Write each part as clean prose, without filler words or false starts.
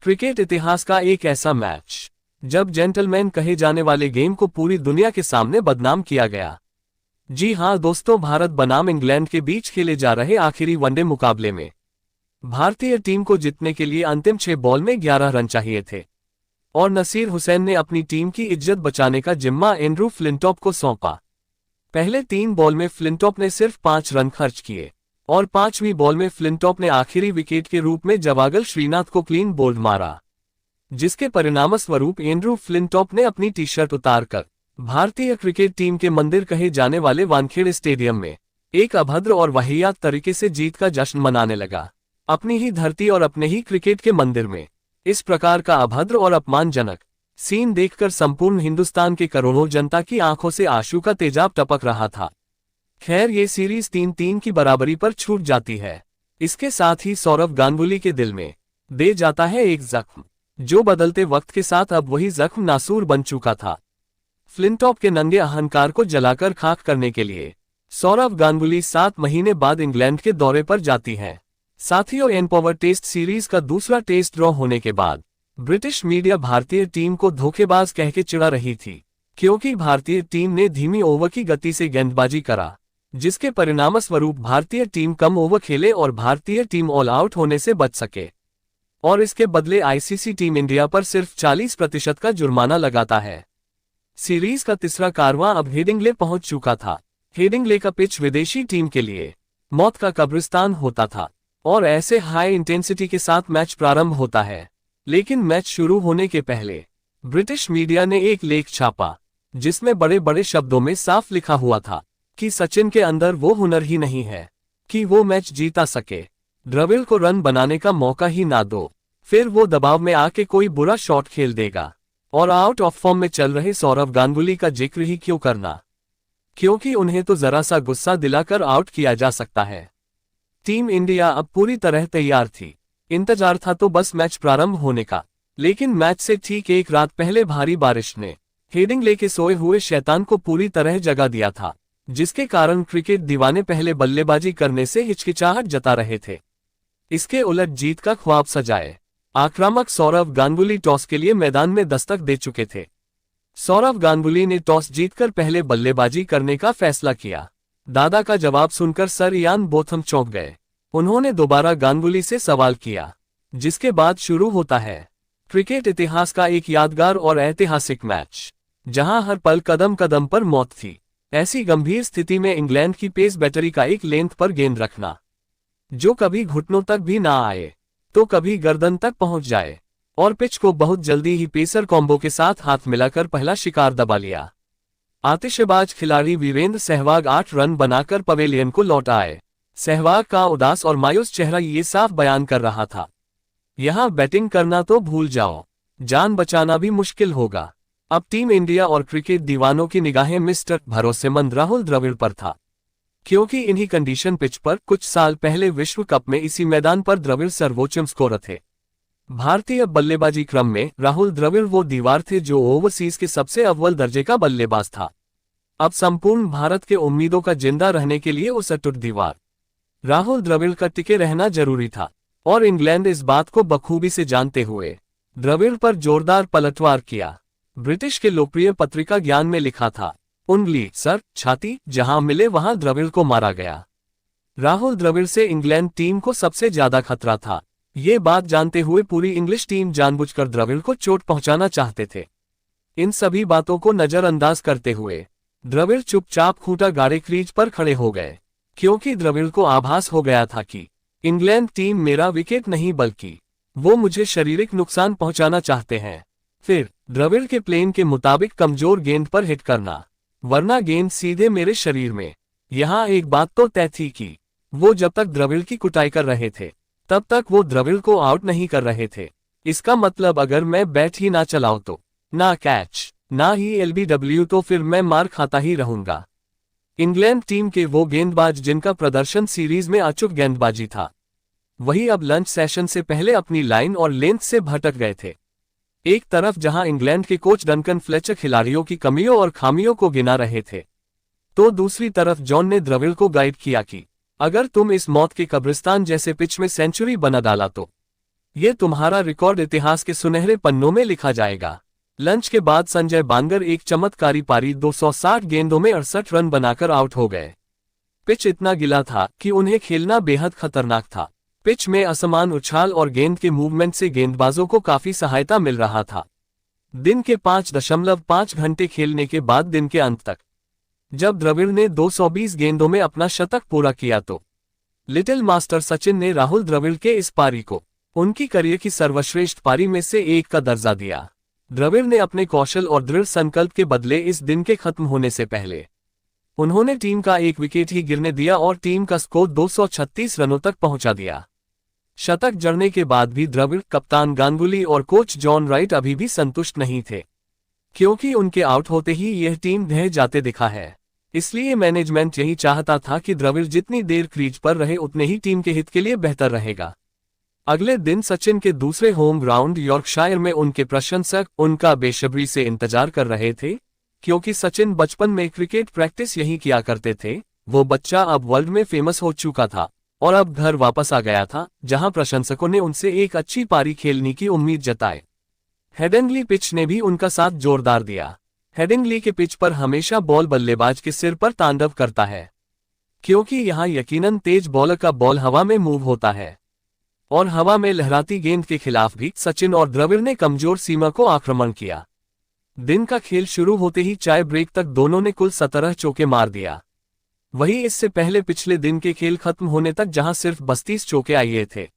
Cricket इतिहास का एक ऐसा मैच जब जेंटलमैन कहे जाने वाले गेम को पूरी दुनिया के सामने बदनाम किया गया। जी हां दोस्तों, भारत बनाम इंग्लैंड के बीच खेले जा रहे आखिरी वनडे मुकाबले में भारतीय टीम को जीतने के लिए अंतिम 6 बॉल में 11 रन चाहिए थे और नसीर हुसैन ने अपनी टीम की इज्जत बचाने का जिम्मा एंड्रू फ्लिंटॉप को सौंपा। पहले 3 बॉल में फ्लिंटॉप ने सिर्फ 5 रन खर्च किए और 5वीं बॉल में फ्लिंटॉप ने आखिरी विकेट के रूप में जवागल श्रीनाथ को क्लीन बोल्ड मारा, जिसके परिणामस्वरूप एंड्रू फ्लिंटॉप ने अपनी टी शर्ट उतारकर भारतीय क्रिकेट टीम के मंदिर कहे जाने वाले वानखेड़े स्टेडियम में एक अभद्र और वाहियात तरीके से जीत का जश्न मनाने लगा। अपनी ही धरती और अपने ही क्रिकेट के मंदिर में इस प्रकार का अभद्र और अपमानजनक सीन देखकर संपूर्ण हिंदुस्तान के करोड़ों जनता की आंखों से आंसू का तेजाब टपक रहा था। खैर, ये सीरीज 3-3 की बराबरी पर छूट जाती है। इसके साथ ही सौरव गांगुली के दिल में दे जाता है एक जख्म, जो बदलते वक्त के साथ अब वही जख्म नासूर बन चुका था। फ्लिंटॉप के नंगे अहंकार को जलाकर खाक करने के लिए सौरव गांगुली 7 महीने बाद इंग्लैंड के दौरे पर जाती हैं। साथियों, एनपॉवर टेस्ट सीरीज का दूसरा टेस्ट ड्रॉ होने के बाद ब्रिटिश मीडिया भारतीय टीम को धोखेबाज कह के चिढ़ा रही थी, क्योंकि भारतीय टीम ने धीमी ओवर की गति से गेंदबाजी करा, जिसके परिणामस्वरूप भारतीय टीम कम ओवर खेले और भारतीय टीम ऑल आउट होने से बच सके और इसके बदले आईसीसी टीम इंडिया पर सिर्फ 40% का जुर्माना लगाता है। सीरीज का तीसरा कारवां अब हेडिंग्ले पहुंच चुका था। हेडिंग्ले का पिच विदेशी टीम के लिए मौत का कब्रिस्तान होता था और ऐसे हाई इंटेंसिटी के साथ मैच प्रारंभ होता है। लेकिन मैच शुरू होने के पहले ब्रिटिश मीडिया ने एक लेख छापा, जिसमें बड़े बड़े शब्दों में साफ लिखा हुआ था कि सचिन के अंदर वो हुनर ही नहीं है कि वो मैच जीता सके। द्रविड़ को रन बनाने का मौका ही ना दो, फिर वो दबाव में आके कोई बुरा शॉट खेल देगा। और आउट ऑफ फॉर्म में चल रहे सौरव गांगुली का जिक्र ही क्यों करना, क्योंकि उन्हें तो जरा सा गुस्सा दिलाकर आउट किया जा सकता है। टीम इंडिया अब पूरी तरह तैयार थी। इंतजार था तो बस मैच प्रारंभ होने का। लेकिन मैच से ठीक एक रात पहले भारी बारिश ने हेडिंग्ले के सोए हुए शैतान को पूरी तरह जगा दिया था, जिसके कारण क्रिकेट दीवाने पहले बल्लेबाजी करने से हिचकिचाहट जता रहे थे। इसके उलट जीत का ख्वाब सजाए आक्रामक सौरव गांगुली टॉस के लिए मैदान में दस्तक दे चुके थे। सौरव गांगुली ने टॉस जीतकर पहले बल्लेबाजी करने का फैसला किया। दादा का जवाब सुनकर सर इयान बोथम चौंक गए। उन्होंने दोबारा गांगुली से सवाल किया, जिसके बाद शुरू होता है क्रिकेट इतिहास का एक यादगार और ऐतिहासिक मैच, जहां हर पल कदम कदम पर मौत थी। ऐसी गंभीर स्थिति में इंग्लैंड की पेस बैटरी का एक लेंथ पर गेंद रखना, जो कभी घुटनों तक भी ना आए तो कभी गर्दन तक पहुंच जाए, और पिच को बहुत जल्दी ही पेसर कॉम्बो के साथ हाथ मिलाकर पहला शिकार दबा लिया। आतिशबाज खिलाड़ी वीरेंद्र सहवाग 8 रन बनाकर पवेलियन को लौट आए। सहवाग का उदास और मायूस चेहरा ये साफ बयान कर रहा था, यहां बैटिंग करना तो भूल जाओ, जान बचाना भी मुश्किल होगा। अब टीम इंडिया और क्रिकेट दीवानों की निगाहें मिस्टर भरोसेमंद राहुल द्रविड़ पर था, क्योंकि इन्हीं कंडीशन पिच पर कुछ साल पहले विश्व कप में इसी मैदान पर द्रविड़ सर्वोच्च स्कोरर थे। भारतीय बल्लेबाजी क्रम में राहुल द्रविड़ वो दीवार थे जो ओवरसीज के सबसे अव्वल दर्जे का बल्लेबाज था। अब संपूर्ण भारत के उम्मीदों का जिंदा रहने के लिए उस अटूट दीवार राहुल द्रविड़ का टिके रहना जरूरी था, और इंग्लैंड इस बात को बखूबी से जानते हुए द्रविड़ पर जोरदार पलटवार किया। ब्रिटिश के लोकप्रिय पत्रिका ज्ञान में लिखा था, उंगली, सर, छाती, जहां मिले वहां द्रविड़ को मारा गया। राहुल द्रविड़ से इंग्लैंड टीम को सबसे ज्यादा खतरा था। ये बात जानते हुए पूरी इंग्लिश टीम जानबूझकर द्रविड़ को चोट पहुंचाना चाहते थे। इन सभी बातों को नजरअंदाज करते हुए द्रविड़ चुपचाप खूंटा गाड़े क्रीज पर खड़े हो गए, क्योंकि द्रविड़ को आभास हो गया था कि इंग्लैंड टीम मेरा विकेट नहीं बल्कि वो मुझे शारीरिक नुकसान पहुंचाना चाहते हैं। फिर द्रविड़ के प्लान के मुताबिक कमजोर गेंद पर हिट करना, वरना गेंद सीधे मेरे शरीर में। यहां एक बात तो तय थी कि वो जब तक द्रविड़ की कुटाई कर रहे थे तब तक वो द्रविड़ को आउट नहीं कर रहे थे। इसका मतलब अगर मैं बैट ही ना चलाऊं तो ना कैच ना ही एलबीडब्ल्यू, तो फिर मैं मार खाता ही रहूंगा। इंग्लैंड टीम के वो गेंदबाज जिनका प्रदर्शन सीरीज में अचूक गेंदबाजी था, वही अब लंच सेशन से पहले अपनी लाइन और लेंथ से भटक गए थे। एक तरफ जहां इंग्लैंड के कोच डंकन फ्लेचर खिलाड़ियों की कमियों और खामियों को गिना रहे थे, तो दूसरी तरफ जॉन ने द्रविड़ को गाइड किया कि अगर तुम इस मौत के कब्रिस्तान जैसे पिच में सेंचुरी बना डाला तो ये तुम्हारा रिकॉर्ड इतिहास के सुनहरे पन्नों में लिखा जाएगा। लंच के बाद संजय बांगर एक चमत्कारी पारी 260 गेंदों में 68 रन बनाकर आउट हो गए। पिच इतना गिला था कि उन्हें खेलना बेहद खतरनाक था। पिच में असमान उछाल और गेंद के मूवमेंट से गेंदबाजों को काफी सहायता मिल रहा था। दिन के 5.5 घंटे खेलने के बाद दिन के अंत तक जब द्रविड़ ने 220 गेंदों में अपना शतक पूरा किया तो लिटिल मास्टर सचिन ने राहुल द्रविड़ के इस पारी को उनकी करियर की सर्वश्रेष्ठ पारी में से एक का दर्जा दिया। द्रविड़ ने अपने कौशल और दृढ़ संकल्प के बदले इस दिन के खत्म होने से पहले उन्होंने टीम का एक विकेट ही गिरने दिया और टीम का स्कोर 236 रनों तक पहुंचा दिया। शतक जड़ने के बाद भी द्रविड़, कप्तान गांगुली और कोच जॉन राइट अभी भी संतुष्ट नहीं थे, क्योंकि उनके आउट होते ही यह टीम ढह जाते दिखा है। इसलिए मैनेजमेंट यही चाहता था कि द्रविड़ जितनी देर क्रीज पर रहे उतने ही टीम के हित के लिए बेहतर रहेगा। अगले दिन सचिन के दूसरे होम ग्राउंड यॉर्कशायर में उनके प्रशंसक उनका बेसब्री से इंतजार कर रहे थे, क्योंकि सचिन बचपन में क्रिकेट प्रैक्टिस यही किया करते थे। वो बच्चा अब वर्ल्ड में फेमस हो चुका था और अब घर वापस आ गया था, जहां प्रशंसकों ने उनसे एक अच्छी पारी खेलने की उम्मीद जताई। हेडिंग्ली पिच ने भी उनका साथ जोरदार दिया। हेडिंग्ली के पिच पर हमेशा बॉल बल्लेबाज के सिर पर तांडव करता है, क्योंकि यहां यकीनन तेज बॉलर का बॉल हवा में मूव होता है और हवा में लहराती गेंद के खिलाफ भी सचिन और द्रविड़ ने कमजोर सीमा को आक्रमण किया। दिन का खेल शुरू होते ही चाय ब्रेक तक दोनों ने कुल 17 चौके मार दिया। वही इससे पहले पिछले दिन के खेल खत्म होने तक जहां सिर्फ 32 चौके आए थे।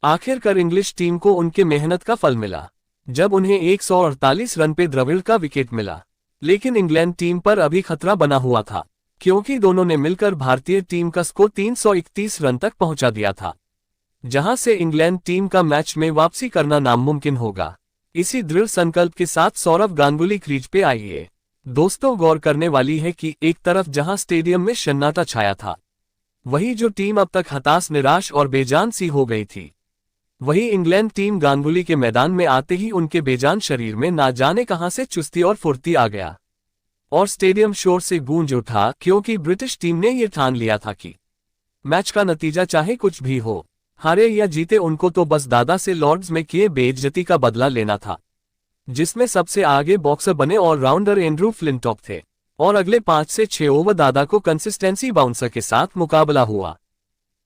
आखिरकार इंग्लिश टीम को उनके मेहनत का फल मिला जब उन्हें 148 रन पे द्रविड़ का विकेट मिला। लेकिन इंग्लैंड टीम पर अभी खतरा बना हुआ था, क्योंकि दोनों ने मिलकर भारतीय टीम का स्कोर 331 रन तक पहुंचा दिया था, जहां से इंग्लैंड टीम का मैच में वापसी करना नामुमकिन होगा। इसी दृढ़ संकल्प के साथ सौरव गांगुली क्रीज पे आए। दोस्तों, गौर करने वाली है कि एक तरफ जहां स्टेडियम में सन्नाटा छाया था, वही जो टीम अब तक हताश, निराश और बेजान सी हो गई थी, वही इंग्लैंड टीम गांगुली के मैदान में आते ही उनके बेजान शरीर में ना जाने कहां से चुस्ती और फुर्ती आ गया और स्टेडियम शोर से गूंज उठा, क्योंकि ब्रिटिश टीम ने यह ठान लिया था कि मैच का नतीजा चाहे कुछ भी हो, हारे या जीते, उनको तो बस दादा से लॉर्ड्स में किए बेइज्जती का बदला लेना था, जिसमें सबसे आगे बॉक्सर बने ऑलराउंडर एंड्रू फ्लिंटॉक थे और अगले 5 से 6 ओवर दादा को कंसिस्टेंसी बाउंसर के साथ मुकाबला हुआ।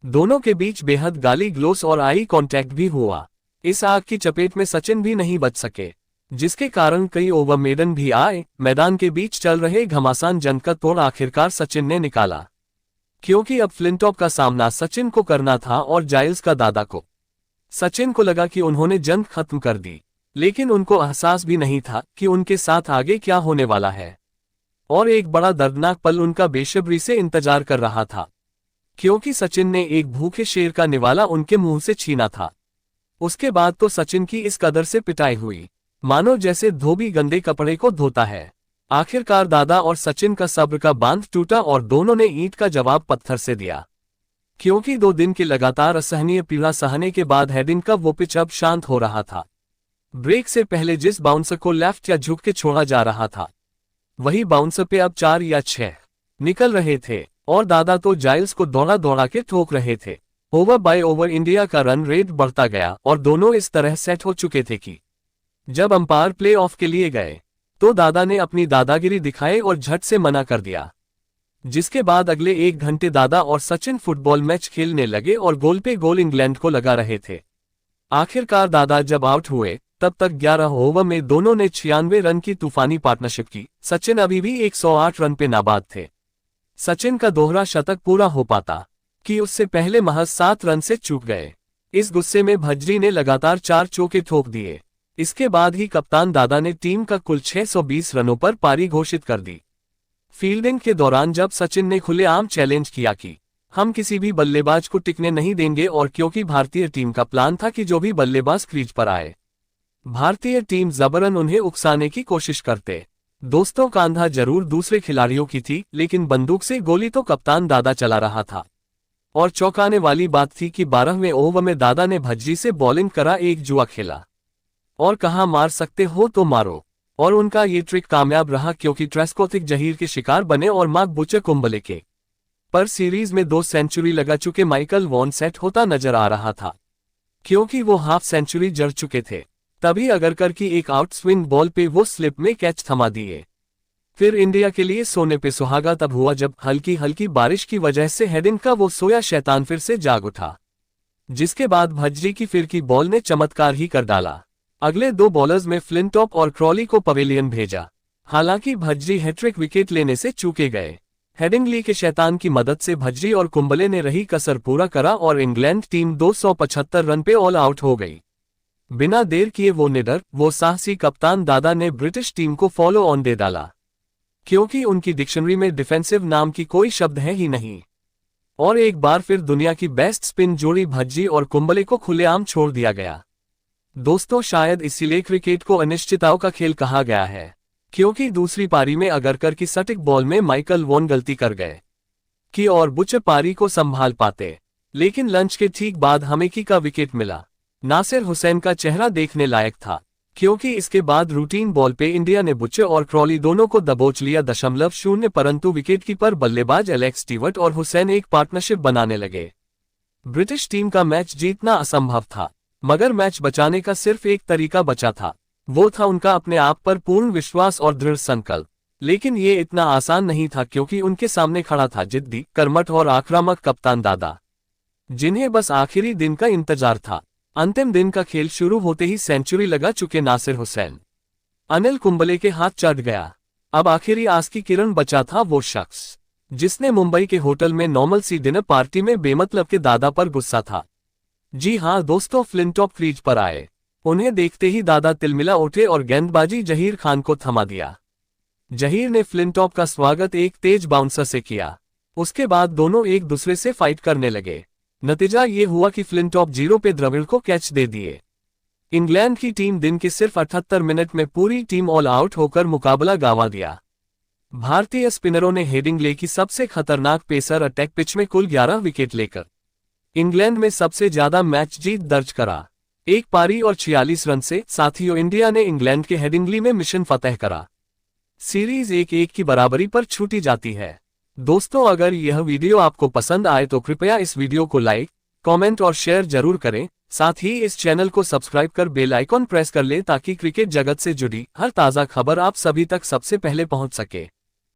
दोनों के बीच बेहद गाली ग्लोस और आई कांटेक्ट भी हुआ। इस आग की चपेट में सचिन भी नहीं बच सके, जिसके कारण कई ओवर मेडन भी आए। मैदान के बीच चल रहे घमासान जंग का तोड़ आखिरकार सचिन ने निकाला, क्योंकि अब फ्लिंटॉक का सामना सचिन को करना था और जाइल्स का दादा को। सचिन को लगा कि उन्होंने जंग खत्म कर दी, लेकिन उनको एहसास भी नहीं था कि उनके साथ आगे क्या होने वाला है। और एक बड़ा दर्दनाक पल उनका बेसब्री से इंतजार कर रहा था, क्योंकि सचिन ने एक भूखे शेर का निवाला उनके मुंह से छीना था। उसके बाद तो सचिन की इस कदर से पिटाई हुई, मानो जैसे धोबी गंदे कपड़े को धोता है। आखिरकार दादा और सचिन का सब्र का बांध टूटा और दोनों ने ईंट का जवाब पत्थर से दिया, क्योंकि 2 दिन की लगातार असहनीय पीड़ा सहने के बाद हेडिंग का वो पिच अब शांत हो रहा था। ब्रेक से पहले जिस बाउंसर को लेफ्ट या झुक के छोड़ा जा रहा था, वही बाउंसर पे अब 4 या 6 निकल रहे थे और दादा तो जाइल्स को दौड़ा दौड़ा के ठोक रहे थे। ओवर बाय ओवर इंडिया का रन रेट बढ़ता गया और दोनों इस तरह सेट हो चुके थे कि जब अंपायर प्ले ऑफ के लिए गए तो दादा ने अपनी दादागिरी दिखाई और झट से मना कर दिया, जिसके बाद अगले 1 घंटे दादा और सचिन फुटबॉल मैच खेलने लगे और गोल पे गोल इंग्लैंड को लगा रहे थे। आखिरकार दादा जब आउट हुए तब तक 11 ओवर में दोनों ने 96 रन की तूफानी पार्टनरशिप की। सचिन अभी भी 108 रन पे नाबाद थे। सचिन का दोहरा शतक पूरा हो पाता कि उससे पहले महज 7 रन से चूक गए। इस गुस्से में भज्जी ने लगातार 4 चौके ठोक दिए। इसके बाद ही कप्तान दादा ने टीम का कुल 620 रनों पर पारी घोषित कर दी। फील्डिंग के दौरान जब सचिन ने खुलेआम चैलेंज किया कि हम किसी भी बल्लेबाज को टिकने नहीं देंगे, और क्योंकि भारतीय टीम का प्लान था कि जो भी बल्लेबाज क्रीज पर आए भारतीय टीम जबरन उन्हें उकसाने की कोशिश करते। दोस्तों, कांधा जरूर दूसरे खिलाड़ियों की थी, लेकिन बंदूक से गोली तो कप्तान दादा चला रहा था। और चौंकाने वाली बात थी कि 12वें ओवर में दादा ने भज्जी से बॉलिंग करा एक जुआ खेला और कहा मार सकते हो तो मारो, और उनका ये ट्रिक कामयाब रहा, क्योंकि ट्रेस्कोथिक जहीर के शिकार बने और मार्क बुचर कुंबले के पर सीरीज में 2 सेंचुरी लगा चुके माइकल वॉन सेट होता नजर आ रहा था। क्योंकि वो हाफ सेंचुरी जड़ चुके थे। तभी अगरकर की एक आउट स्विंग बॉल पे वो स्लिप में कैच थमा दिए। फिर इंडिया के लिए सोने पे सुहागा तब हुआ जब हल्की हल्की बारिश की वजह से हेडिंग का वो सोया शैतान फिर से जाग उठा, जिसके बाद भज्जी की फिर की बॉल ने चमत्कार ही कर डाला। अगले 2 बॉलर्स में फ्लिंटॉप और क्रॉली को पवेलियन भेजा। हालांकि भज्जी हैट्रिक विकेट लेने से चूके गए। हेडिंग्ली के शैतान की मदद से भज्जी और कुंबले ने रही कसर पूरा करा और इंग्लैंड टीम 275 रन पे ऑल आउट हो गई। बिना देर किए वो निडर, वो साहसी कप्तान दादा ने ब्रिटिश टीम को फॉलो ऑन दे डाला, क्योंकि उनकी डिक्शनरी में डिफेंसिव नाम की कोई शब्द है ही नहीं। और एक बार फिर दुनिया की बेस्ट स्पिन जोड़ी भज्जी और कुंबले को खुलेआम छोड़ दिया गया। दोस्तों, शायद इसीलिए क्रिकेट को अनिश्चितताओं का खेल कहा गया है, क्योंकि दूसरी पारी में अगरकर की सटीक बॉल में माइकल वॉन गलती कर गए कि और बुच पारी को संभाल पाते, लेकिन लंच के ठीक बाद हमेकी का विकेट मिला। नासिर हुसैन का चेहरा देखने लायक था, क्योंकि इसके बाद रूटीन बॉल पे इंडिया ने बुचे और क्रॉली दोनों को दबोच लिया 0.0, परंतु विकेटकीपर बल्लेबाज एलेक्स स्टीवर्ट और हुसैन एक पार्टनरशिप बनाने लगे। ब्रिटिश टीम का मैच जीतना असंभव था, मगर मैच बचाने का सिर्फ एक तरीका बचा था, वो था उनका अपने आप पर पूर्ण विश्वास और दृढ़ संकल्प। लेकिन ये इतना आसान नहीं था, क्योंकि उनके सामने खड़ा था जिद्दी, कर्मठ और आक्रामक कप्तान दादा, जिन्हें बस आखिरी दिन का इंतजार था। अंतिम दिन का खेल शुरू होते ही सेंचुरी लगा चुके नासिर हुसैन, अनिल कुंबले के हाथ चढ़ गया। अब आखिरी आस की किरण बचा था वो शख्स जिसने मुंबई के होटल में नॉर्मल सी डिनर पार्टी में बेमतलब के दादा पर गुस्सा था। जी हां दोस्तों, फ्लिंटॉप क्रीज पर आए। उन्हें देखते ही दादा तिलमिला उठे और गेंदबाजी जहीर खान को थमा दिया। जहीर ने फ्लिंटॉप का स्वागत एक तेज बाउंसर से किया। उसके बाद दोनों एक दूसरे से फाइट करने लगे। नतीजा ये हुआ कि फ्लिंटॉप 0 पे द्रविड़ को कैच दे दिए। इंग्लैंड की टीम दिन के सिर्फ 78 मिनट में पूरी टीम ऑल आउट होकर मुकाबला गंवा दिया। भारतीय स्पिनरों ने हेडिंग्ले की सबसे खतरनाक पेसर अटैक पिच में कुल 11 विकेट लेकर इंग्लैंड में सबसे ज्यादा मैच जीत दर्ज करा, एक पारी और 46 रन से। साथियों, इंडिया ने इंग्लैंड के हेडिंग्ली में मिशन फतेह करा। सीरीज 1-1 की बराबरी पर छूटी जाती है। दोस्तों, अगर यह वीडियो आपको पसंद आए तो कृपया इस वीडियो को लाइक, कमेंट और शेयर जरूर करें। साथ ही इस चैनल को सब्सक्राइब कर बेल आइकॉन प्रेस कर लें ताकि क्रिकेट जगत से जुड़ी हर ताज़ा खबर आप सभी तक सबसे पहले पहुंच सके।